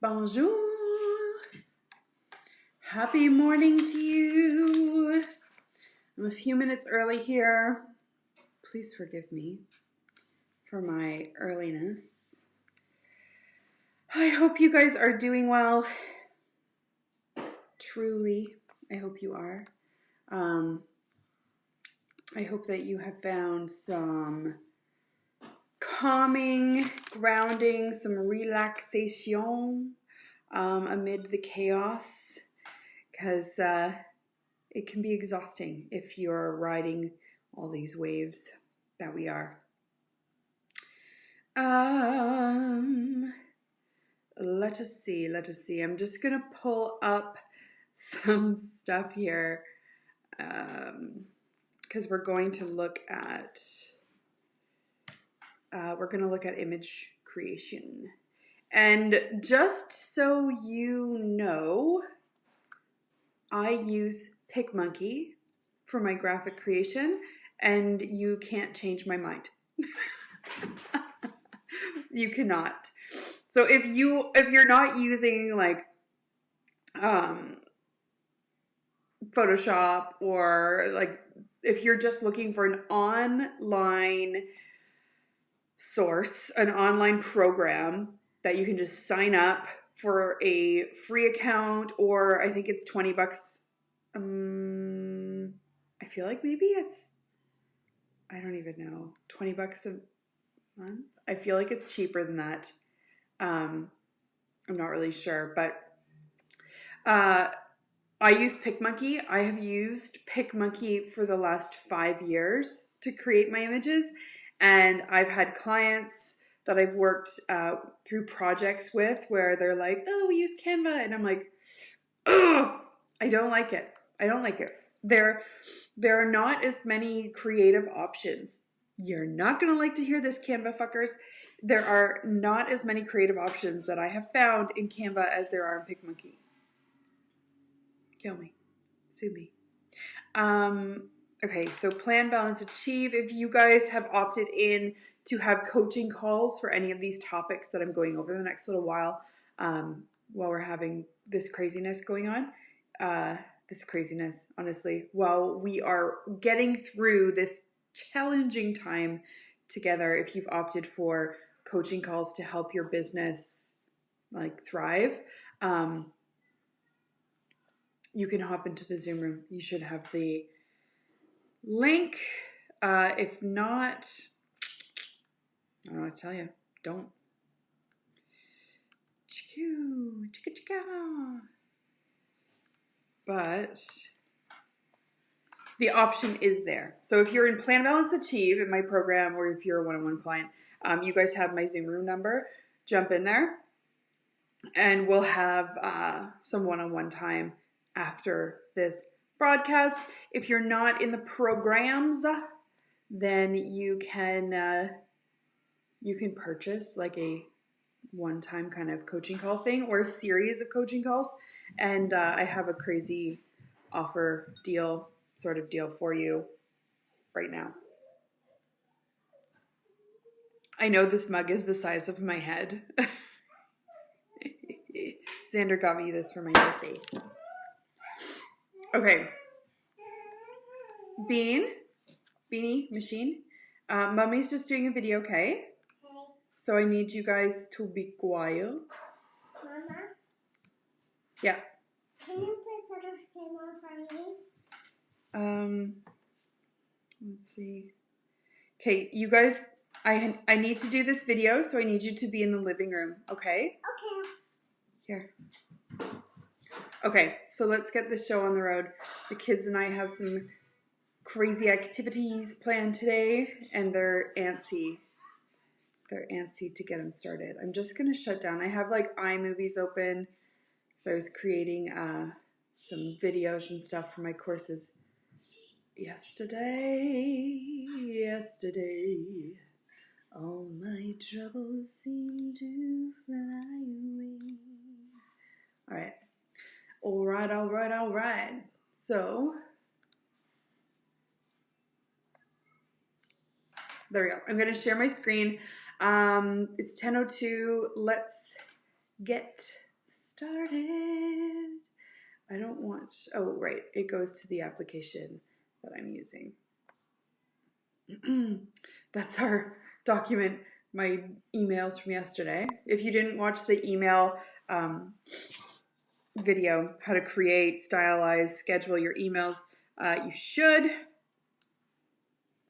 Bonjour. Happy morning to you. I'm a few minutes early here. Please forgive me for my earliness. I hope you guys are doing well. Truly, I hope you are. I hope that you have found some calming, grounding, some relaxation amid the chaos, because it can be exhausting if you're riding all these waves that we are. Let us see. I'm just going to pull up some stuff here because we're going to look at image creation. And just so you know, I use PicMonkey for my graphic creation, and you can't change my mind. You cannot. So if you're not using like Photoshop, or like if you're just looking for an online source, an online program that you can just sign up for a free account, or I think it's $20. I feel like maybe it's, I don't even know, $20 a month. I feel like it's cheaper than that. I'm not really sure, but I use PicMonkey. I have used PicMonkey for the last 5 years to create my images, and I've had clients that I've worked through projects with where they're like, "Oh, we use Canva," and I'm like, "Oh, I don't like it. There are not as many creative options. You're not gonna like to hear this, Canva fuckers. There are not as many creative options that I have found in Canva as there are in PicMonkey. Kill me. Sue me. Okay, so plan, balance, achieve. If you guys have opted in to have coaching calls for any of these topics that I'm going over the next little while we're having this craziness going on, honestly, while we are getting through this challenging time together, if you've opted for coaching calls to help your business like thrive, you can hop into the Zoom room. You should have the link. If not, I don't know what to tell you. Don't. But the option is there. So if you're in Plan, Balance, Achieve in my program, or if you're a one-on-one client, you guys have my Zoom room number. Jump in there, and we'll have some one-on-one time after this broadcast. If you're not in the programs, then you can purchase like a one-time kind of coaching call thing, or a series of coaching calls, and I have a crazy offer deal for you right now. I know this mug is the size of my head. Xander got me this for my birthday. Okay. Beanie Machine. Mommy's just doing a video, okay? So I need you guys to be quiet. Mama? Yeah. Can you please set up the camera for me? Let's see. Okay, you guys, I need to do this video, so I need you to be in the living room, okay? Okay. Here. Okay, so let's get this show on the road. The kids and I have some crazy activities planned today, and they're antsy. They're antsy to get them started. I'm just going to shut down. I have like iMovies open, so I was creating some videos and stuff for my courses yesterday. All my troubles seem to fly away. All right. So, there we go. I'm going to share my screen. It's 10:02. Let's get started. I don't want, oh, right. It goes to the application that I'm using. That's our document, my emails from yesterday. If you didn't watch the email video, how to create, stylize, schedule your emails, you should.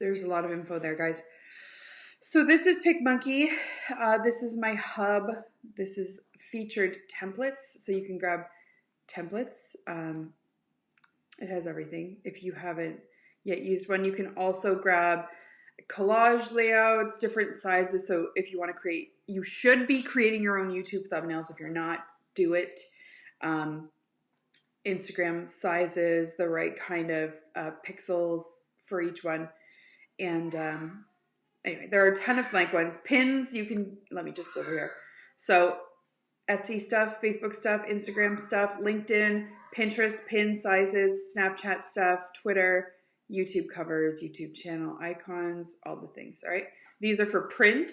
There's a lot of info there, guys. So this is PicMonkey. This is my hub. This is featured templates, so you can grab templates. It has everything. If you haven't yet used one, you can also grab collage layouts, different sizes. So if you want to create, you should be creating your own YouTube thumbnails. If you're not, do it. Instagram sizes, the right kind of pixels for each one. And anyway, there are a ton of blank ones. Pins, you can, let me just go over here. So Etsy stuff, Facebook stuff, Instagram stuff, LinkedIn, Pinterest, pin sizes, Snapchat stuff, Twitter, YouTube covers, YouTube channel icons, all the things, all right? These are for print.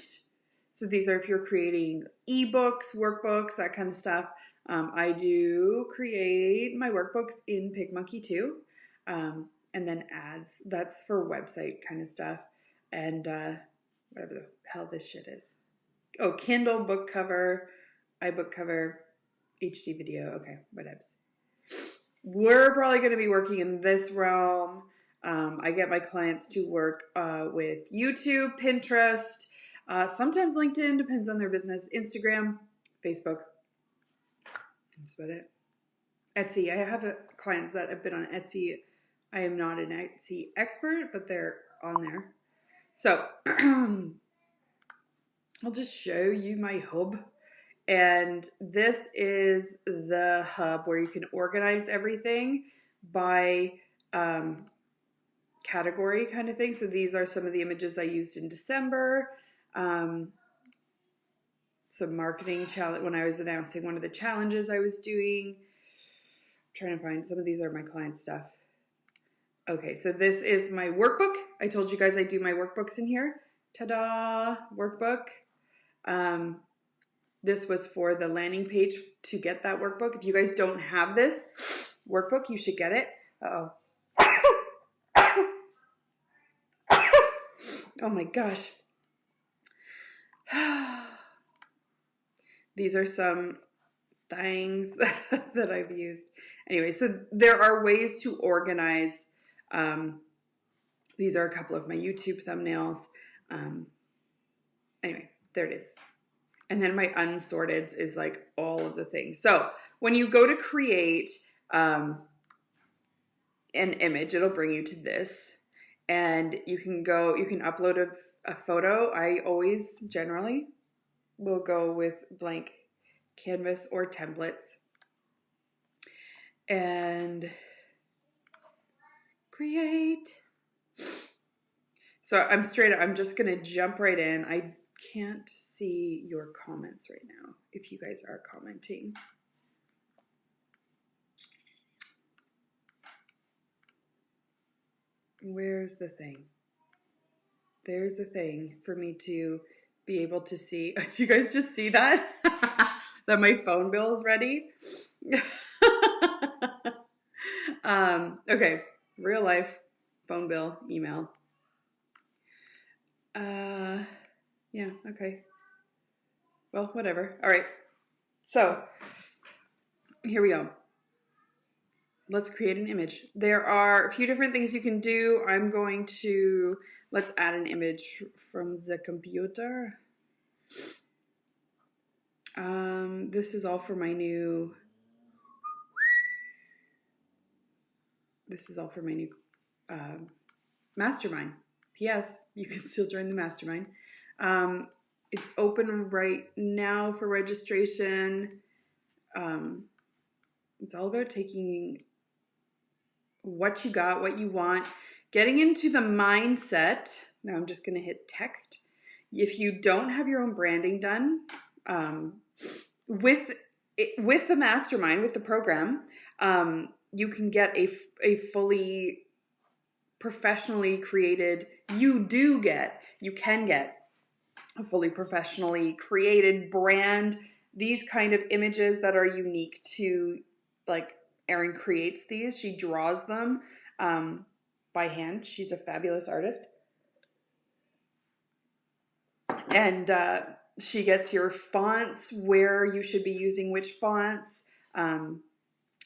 So these are if you're creating ebooks, workbooks, that kind of stuff. I do create my workbooks in PicMonkey too. And then ads, that's for website kind of stuff. And whatever the hell this shit is. Oh, Kindle book cover, iBook cover, HD video. Okay, whatevs. We're probably going to be working in this realm. I get my clients to work with YouTube, Pinterest, sometimes LinkedIn, depends on their business, Instagram, Facebook. That's about it. Etsy. I have clients that have been on Etsy. I am not an Etsy expert, but they're on there. So I'll just show you my hub. And this is the hub where you can organize everything by category kind of thing. So these are some of the images I used in December. Some marketing challenge when I was announcing one of the challenges I was doing. I'm trying to find, some of these are my client stuff. Okay, so this is my workbook. I told you guys I do my workbooks in here. Ta-da, workbook. This was for the landing page to get that workbook. If you guys don't have this workbook, you should get it. Uh-oh. Oh my gosh. These are some things that I've used. Anyway, so there are ways to organize. These are a couple of my YouTube thumbnails. Anyway, there it is. And then my unsorted is like all of the things. So when you go to create an image, it'll bring you to this. And you can upload a photo. I always generally will go with blank canvas or templates. And create. So I'm just going to jump right in. I can't see your comments right now if you guys are commenting. Where's the thing? There's a thing for me to be able to see. Did you guys just see that? That my phone bill is ready? Okay, real life, phone bill, email. Yeah, okay. Well, whatever. All right. So, here we go. Let's create an image. There are a few different things you can do. Let's add an image from the computer. This is all for my new mastermind. P.S. You can still join the mastermind. It's open right now for registration. It's all about taking what you got, what you want, getting into the mindset. Now I'm just going to hit text. If you don't have your own branding done, with the mastermind, with the program, you can get a fully professionally created, you can get a fully professionally created brand these kind of images that are unique to, like, Erin creates these. She draws them by hand. She's a fabulous artist. And she gets your fonts, where you should be using which fonts,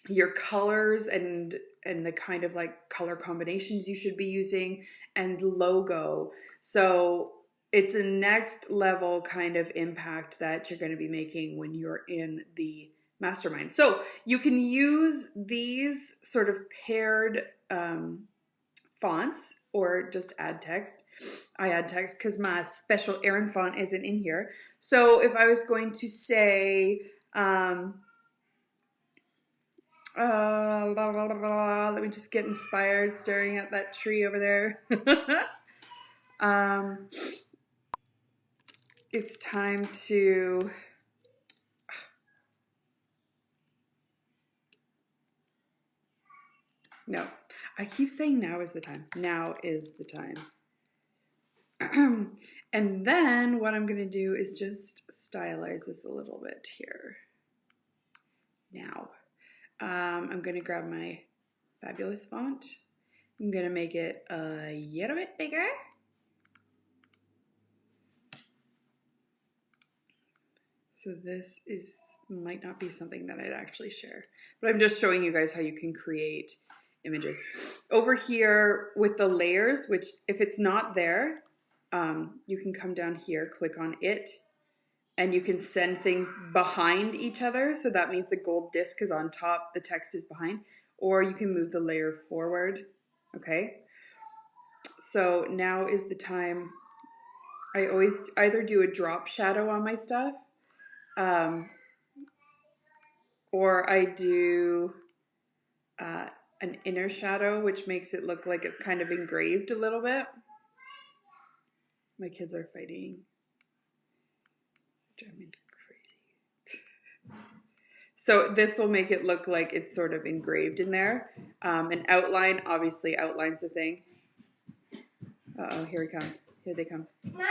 your colors and the kind of like color combinations you should be using, and logo. So it's a next level kind of impact that you're going to be making when you're in the mastermind. So you can use these sort of paired fonts, or just add text. I add text because my special Erin font isn't in here. So if I was going to say, let me just get inspired staring at that tree over there. It's time to... No, I keep saying now is the time. Now is the time. And then what I'm going to do is just stylize this a little bit here. Now, I'm going to grab my fabulous font. I'm going to make it a little bit bigger. So this might not be something that I'd actually share, but I'm just showing you guys how you can create images. Over here with the layers, which if it's not there, you can come down here, click on it, and you can send things behind each other. So that means the gold disc is on top, the text is behind, or you can move the layer forward. Okay. So now is the time. I always either do a drop shadow on my stuff, or I do an inner shadow, which makes it look like it's kind of engraved a little bit. My kids are fighting. Drive me crazy. So this will make it look like it's sort of engraved in there. An outline obviously outlines the thing. Uh-oh, here we come. Here they come. Mom, Mom,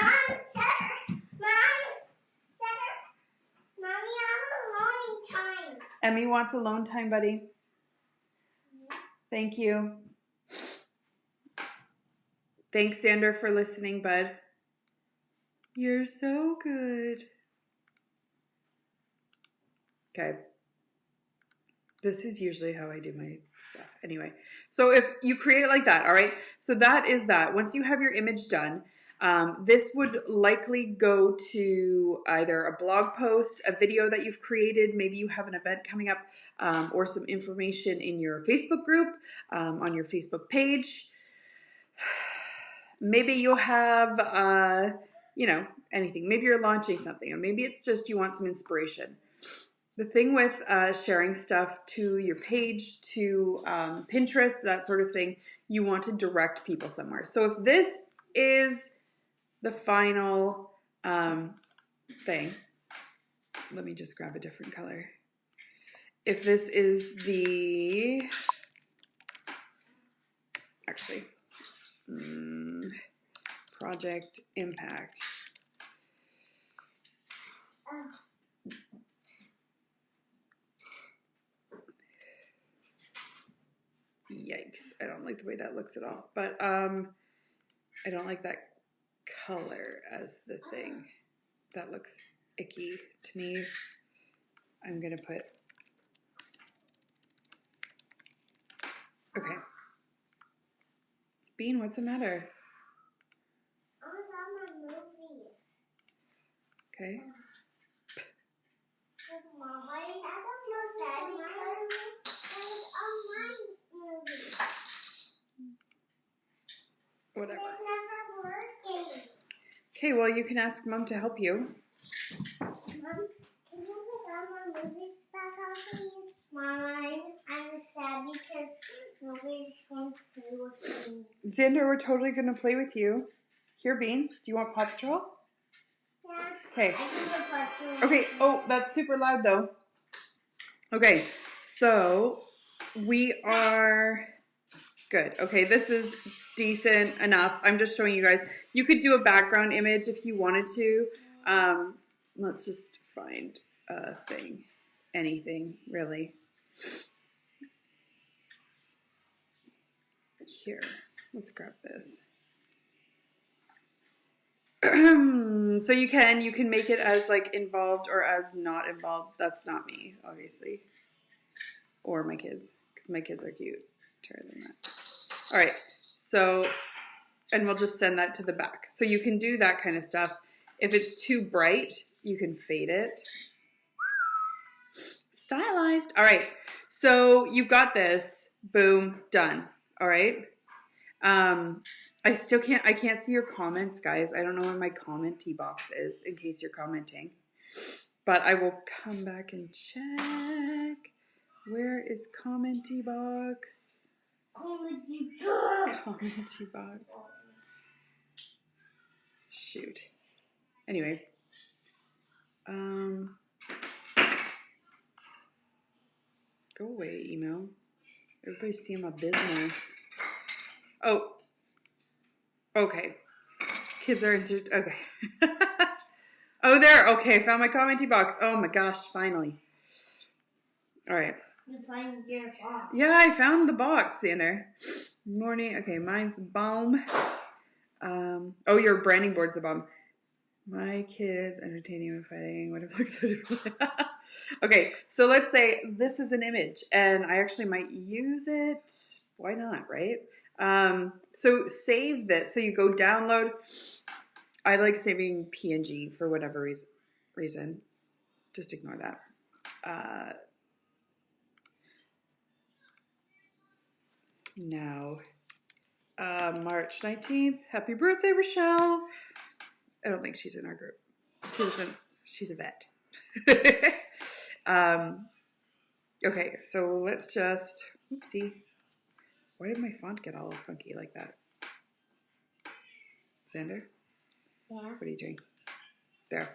Mommy, I have alone time. Emmy wants alone time, buddy. Thank you. Thanks, Xander, for listening, bud. You're so good. Okay. This is usually how I do my stuff. Anyway, so if you create it like that, all right? So that is that. Once you have your image done, this would likely go to either a blog post, a video that you've created, maybe you have an event coming up, or some information in your Facebook group, on your Facebook page. Maybe you'll have, anything. Maybe you're launching something, or maybe it's just you want some inspiration. The thing with sharing stuff to your page, to Pinterest, that sort of thing, you want to direct people somewhere. So if this is the final thing, let me just grab a different color. If this is the, actually, project impact. Yikes, I don't like the way that looks at all. But I don't like that color as the thing. That looks icky to me. I'm gonna put, okay. Bean, what's the matter? I was on my movies. Okay. Mom, I had to feel sad because I was on my movie. Whatever. It's never working. Okay, well, you can ask Mom to help you. Mom, can you put all my movies back on, please? Mom, I'm sad because nobody's going to play with me. Xander, we're totally going to play with you. Here, Bean, do you want Paw Patrol? Yeah. Okay. I can Okay, oh, that's super loud, though. Okay, so we are good. Okay, this is decent enough. I'm just showing you guys. You could do a background image if you wanted to. Let's just find thing. Anything, really. Here, let's grab this. So you can make it as like involved or as not involved. That's not me, obviously. Or my kids, because my kids are cute. Than that. All right, so, and we'll just send that to the back. So you can do that kind of stuff. If it's too bright, you can fade it. Stylized. All right, so you've got this. Boom, done. All right. I can't see your comments, guys. I don't know where my commenty box is in case you're commenting. But I will come back and check. Where is commenty box? Commenty box. Shoot. Anyway. Go away, email. Everybody's seeing my business. Oh. Okay. Kids are into... Okay. Oh, there. Okay, found my commenty box. Oh my gosh, finally. All right. You find your box. Yeah, I found the box, Xander. Morning. Okay, mine's the bomb. Oh, your branding board's the bomb. My kids entertaining and fighting. What if it looks so different? Okay, so let's say this is an image, and I actually might use it. Why not, right? So save this. So you go download. I like saving PNG for whatever reason. Just ignore that. Now, March 19th. Happy birthday, Rochelle. I don't think she's in our group. She's a vet. Okay, so let's just, oopsie. Why did my font get all funky like that? Xander? Yeah. What are you doing? There.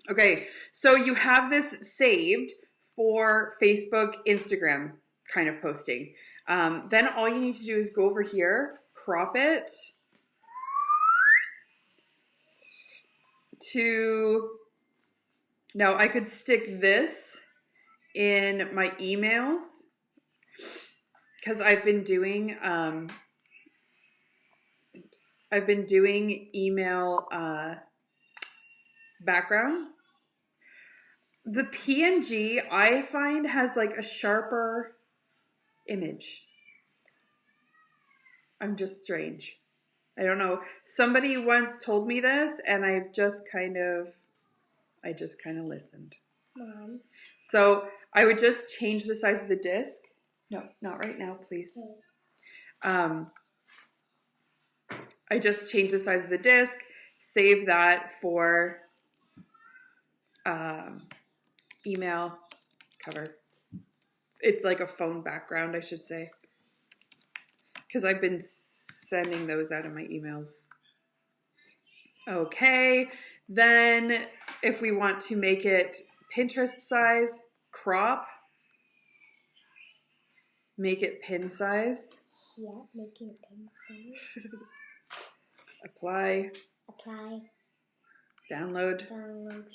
Okay, so you have this saved for Facebook, Instagram kind of posting. Then all you need to do is go over here, crop it to, now I could stick this in my emails because I've been doing, email background. The PNG I find has like a sharper image. I'm just strange. I don't know. Somebody once told me this and I just kind of listened. Mom. So I would just change the size of the disc. No, not right now, please. I just change the size of the disc, save that for email cover. It's like a phone background, I should say. Because I've been sending those out in my emails. Okay, then if we want to make it Pinterest size, crop, make it pin size. Yeah, make it pin size. Apply. Apply. Download. Download.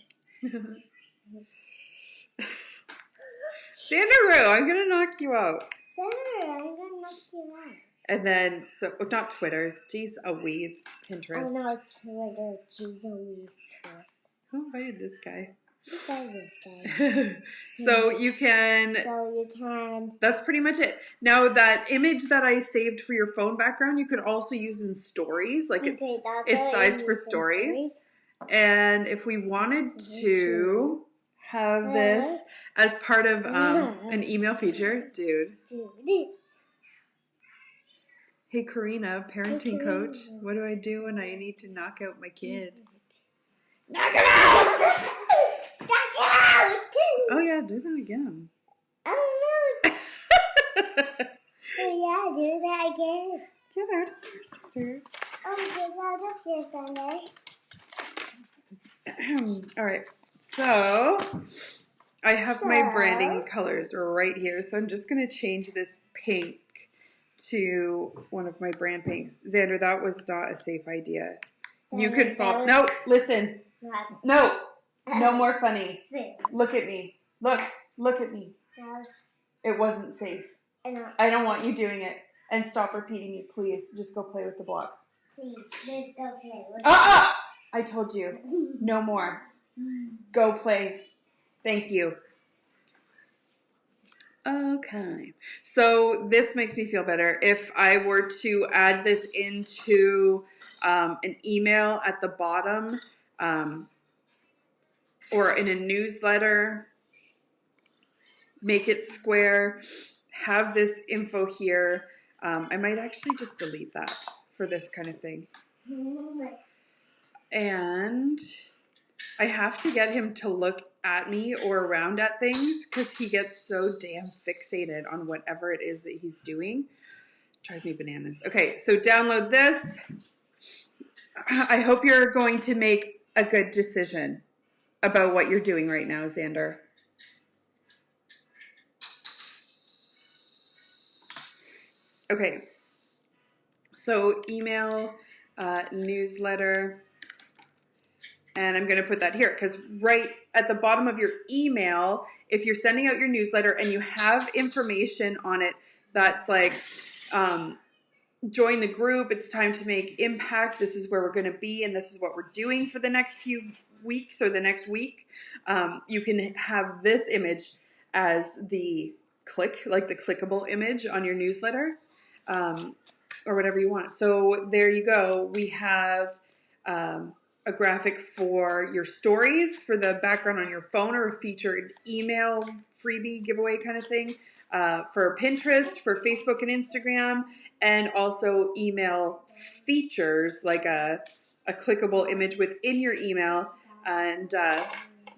Sandaroo, I'm going to knock you out. Sarah, I'm going to knock you out. And then, so, not Twitter. Jeez, a wheeze. Pinterest. Oh, no, Twitter. Jeez, a wheeze twist. Who invited this guy? Who invited this guy? So you can... That's pretty much it. Now, that image that I saved for your phone background, you could also use in stories. Like, it's sized for stories. And if we wanted to have this as part of an email feature, dude. Hey, Karina, parenting coach. What do I do when I need to knock out my kid? Knock him out! Knock him out! Oh, yeah, do that again. Oh, no. Oh, yeah, do that again. Get out of here, sister. Oh, get out of here, Sunday. All right, so I have my branding colors right here. So I'm just going to change this pink to one of my brand pinks. Xander, that was not a safe idea. You could fall. No, listen. What? No. No more funny. Look at me. Look at me. It wasn't safe. I don't want you doing it. And stop repeating it, please. Just go play with the blocks. Please, just go play with I told you. No more. Go play. Thank you. Okay. So this makes me feel better. If I were to add this into an email at the bottom or in a newsletter, make it square, have this info here. I might actually just delete that for this kind of thing. And I have to get him to look at me or around at things because he gets so damn fixated on whatever it is that he's doing. Drives me bananas. Okay, so download this. I hope you're going to make a good decision about what you're doing right now, Xander. Okay, so email, newsletter, and I'm going to put that here because right at the bottom of your email, if you're sending out your newsletter and you have information on it that's like, join the group, it's time to make impact, this is where we're going to be, and this is what we're doing for the next few weeks or the next week, you can have this image as the clickable image on your newsletter, or whatever you want. So there you go. We have a graphic for your stories, for the background on your phone, or a featured email freebie giveaway kind of thing, for Pinterest, for Facebook and Instagram, and also email features like a clickable image within your email, and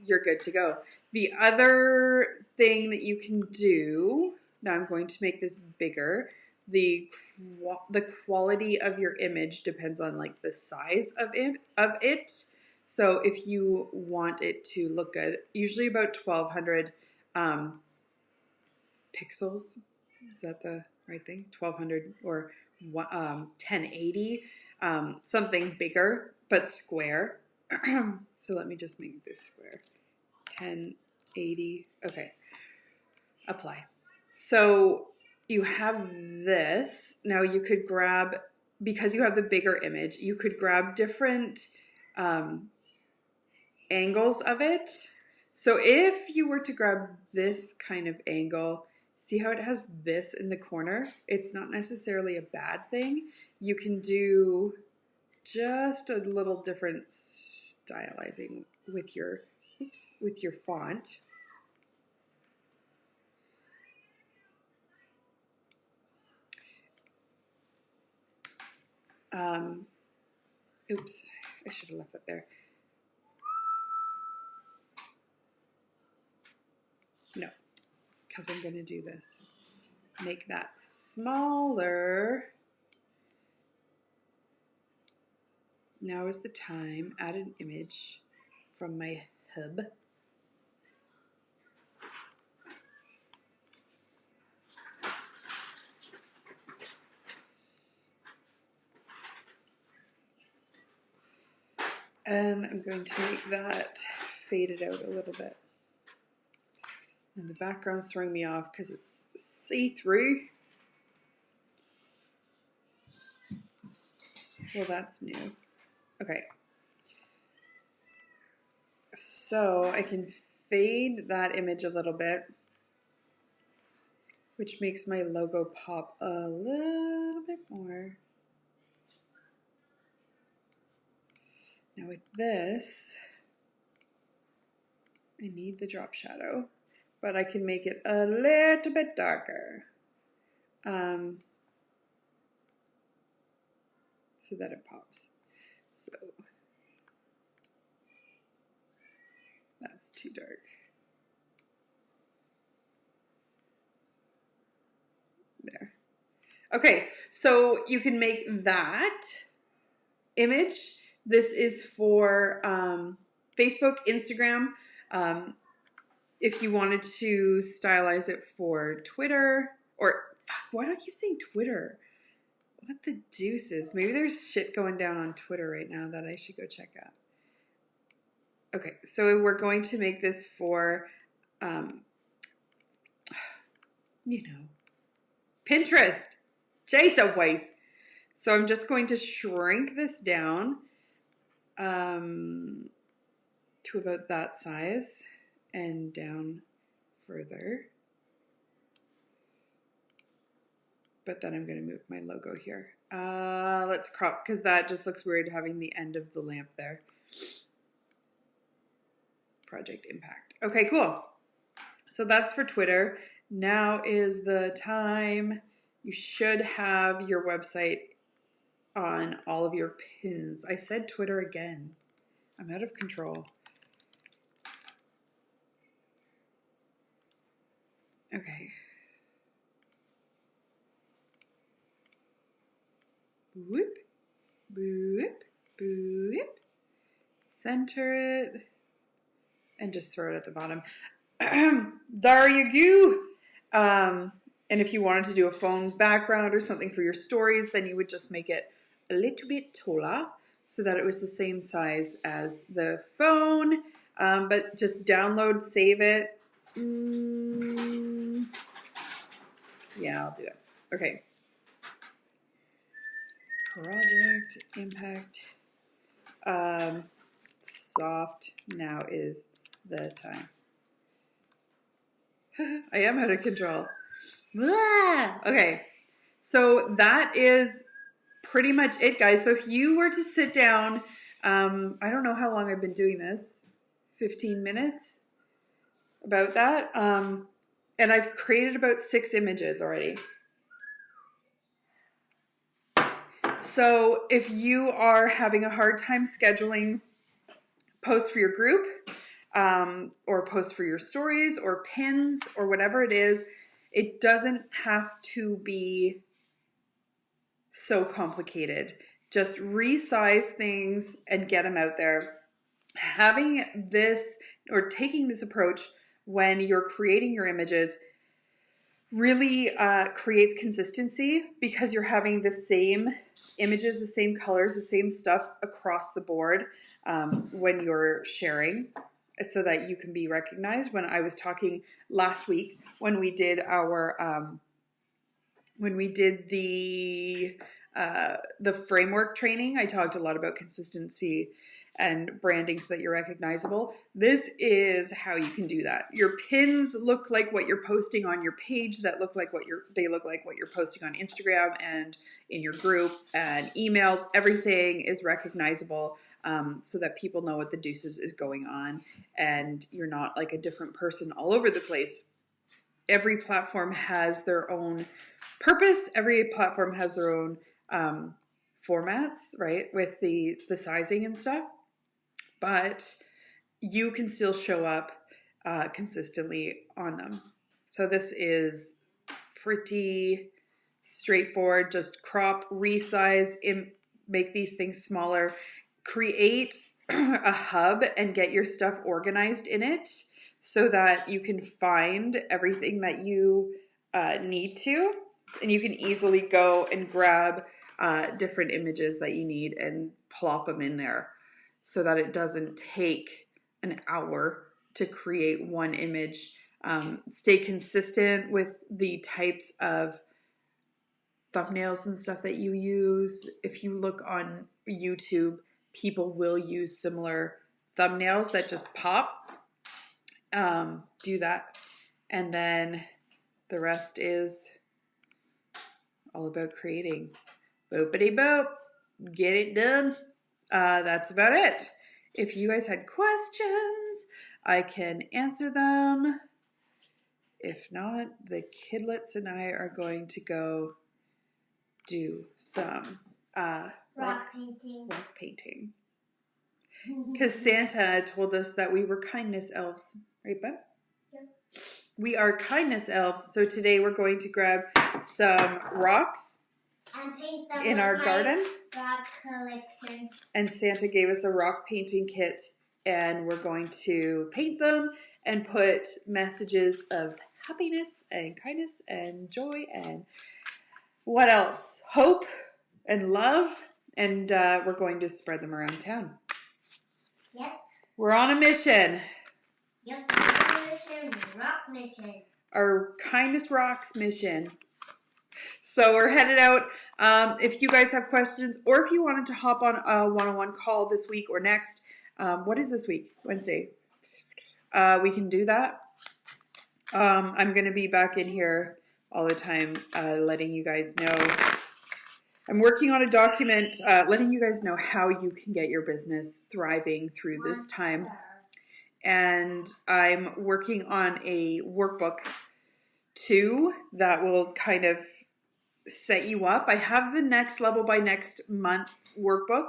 you're good to go. The other thing that you can do, now I'm going to make this bigger, the quality of your image depends on like the size of it. So if you want it to look good, usually about 1200 pixels. Is that the right thing? 1200 or 1080, something bigger but square. So let me just make this square. 1080. Okay. Apply. So you have this. Now you could grab, because you have the bigger image, you could grab different angles of it. So if you were to grab this kind of angle, see how it has this in the corner? It's not necessarily a bad thing. You can do just a little different stylizing with your, with your font. Oops, I should have left that there. No, because I'm going to do this. Make that smaller. Now is the time. Add an image from my hub. And I'm going to make that faded out a little bit. And the background's throwing me off because it's see-through. Well, that's new. Okay. So I can fade that image a little bit, which makes my logo pop a little bit more. Now with this, I need the drop shadow, but I can make it a little bit darker so that it pops. So that's too dark. There. Okay, so you can make that image. This is for Facebook, Instagram. If you wanted to stylize it for Twitter, or fuck, why do I keep saying Twitter? What the deuce is? Maybe there's shit going down on Twitter right now that I should go check out. Okay, so we're going to make this for, Pinterest. Jason Weiss. So I'm just going to shrink this down to about that size and down further. But then I'm going to move my logo here. Let's crop because that just looks weird having the end of the lamp there. Project Impact. Okay, cool. So that's for Twitter. Now is the time. You should have your website on all of your pins. I said Twitter again. I'm out of control. Okay. Whoop, boop, boop. Center it. And just throw it at the bottom. There you go. And if you wanted to do a phone background or something for your stories, then you would just make it a little bit taller so that it was the same size as the phone. But just download, save it. Yeah, I'll do it. Okay. Project Impact. Soft. Now is the time. I am out of control. Okay, so that is pretty much it, guys. So if you were to sit down, I don't know how long I've been doing this, 15 minutes, about that. And I've created about 6 images already. So if you are having a hard time scheduling posts for your group, or posts for your stories or pins or whatever it is, it doesn't have to be so complicated. Just resize things and get them out there. Having this or taking this approach when you're creating your images really creates consistency because you're having the same images, the same colors, the same stuff across the board when you're sharing, so that you can be recognized. When I was talking last week, when we did our the framework training, I talked a lot about consistency and branding so that you're recognizable. This is how you can do that. Your pins look like what you're posting on your page, that look like they look like what you're posting on Instagram and in your group, and emails. Everything is recognizable, so that people know what the deuces is going on, and you're not like a different person all over the place. Every platform has their own purpose. Every platform has their own formats, right, with the sizing and stuff. But you can still show up consistently on them. So this is pretty straightforward. Just crop, resize, make these things smaller, create a hub and get your stuff organized in it so that you can find everything that you need to, and you can easily go and grab different images that you need and plop them in there, so that it doesn't take an hour to create one image. Stay consistent with the types of thumbnails and stuff that you use. If you look on YouTube, people will use similar thumbnails that just pop. Do that. And then the rest is all about creating. Boopity boop. Get it done. That's about it. If you guys had questions, I can answer them. If not, the kidlets and I are going to go do some rock painting. Rock painting. Because Santa told us that we were kindness elves, right, Bud? Yeah. We are kindness elves, so today we're going to grab some rocks and paint them in our garden. Rock collection. And Santa gave us a rock painting kit, and we're going to paint them and put messages of happiness and kindness and joy and what else? Hope and love, and we're going to spread them around town. Yep. We're on a mission. Yep, mission, rock mission. Our Kindness Rocks mission. So we're headed out. If you guys have questions, or if you wanted to hop on a one-on-one call this week or next, what is this week? Wednesday. We can do that. I'm going to be back in here all the time, letting you guys know. I'm working on a document, letting you guys know how you can get your business thriving through this time. And I'm working on a workbook too that will kind of set you up. I have the next level by next month workbook,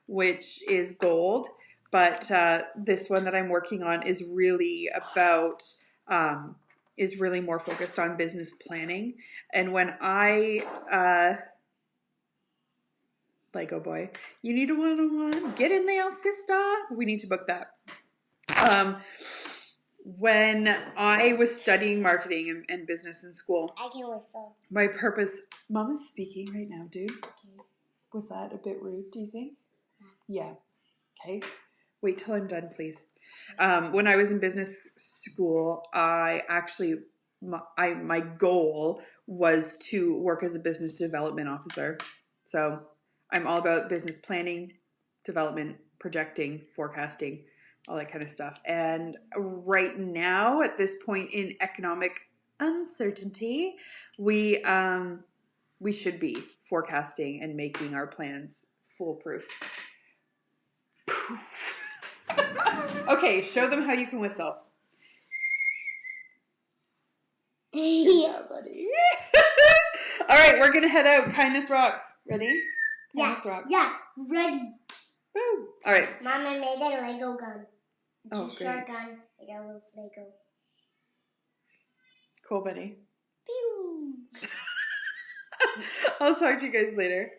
which is gold, but this one that I'm working on is really about is really more focused on business planning. And when I Lego boy, you need a one-on-one? Get in there, sister. We need to book that. When I was studying marketing and business in school, I can whistle. my purpose... Mama's speaking right now, dude. Okay. Was that a bit rude, do you think? Yeah. Okay. Wait till I'm done, please. When I was in business school, I actually... my goal was to work as a business development officer. So I'm all about business planning, development, projecting, forecasting, all that kind of stuff. And right now, at this point in economic uncertainty, we should be forecasting and making our plans foolproof. Okay, show them how you can whistle. Good job, buddy. All right, we're gonna head out. Kindness Rocks. Ready? Kindness Rocks. Yeah, ready. Woo. All right. Mama made a Lego gun. It's Oh, a short great. gun made out of Lego. Cool, buddy. Pew! I'll talk to you guys later.